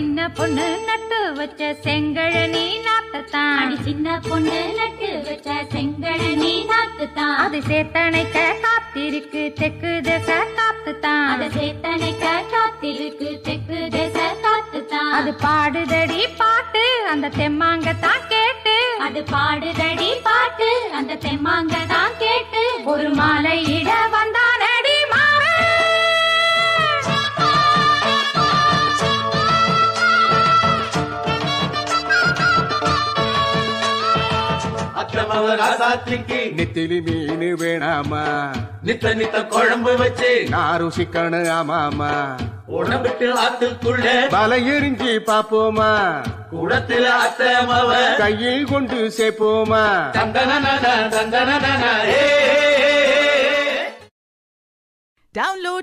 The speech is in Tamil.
சின்ன பொண்ணு நட்டு வச்ச செங்கழனி நாத்துத்தான். அடி சின்ன பொண்ணு நட்டு வச்ச செங்கழனி நாத்துத்தான். அது சேத்தனைக்க காத்திருக்கு தெற்கு தேச காத்துத்தான். அது சேத்தனைக்க காத்திருக்கு தெற்கு தேச காத்துத்தான். அது பாடுதடி பாட்டு அந்த தெம்மாங்கத்தான் கேட்டு. அது பாடுதடி பாட்டு அந்த தெம்மாங்கதான் கேட்டு. ஒரு மாலை இட வந்தானடி மாவே. ராசாத்திக்கு நெத்திலி மீன் வேணாமா, நித்த நித்த குழம்பு வச்சு நான் ருசிக்கணும் ஆமாமா. உடம்பிட்டு ஆத்துக்குள்ள பல எரிஞ்சி பாப்போமா, குடத்துல அத்தமவ கையில் கொண்டு சேர்ப்போமா. தந்தன தந்தன Download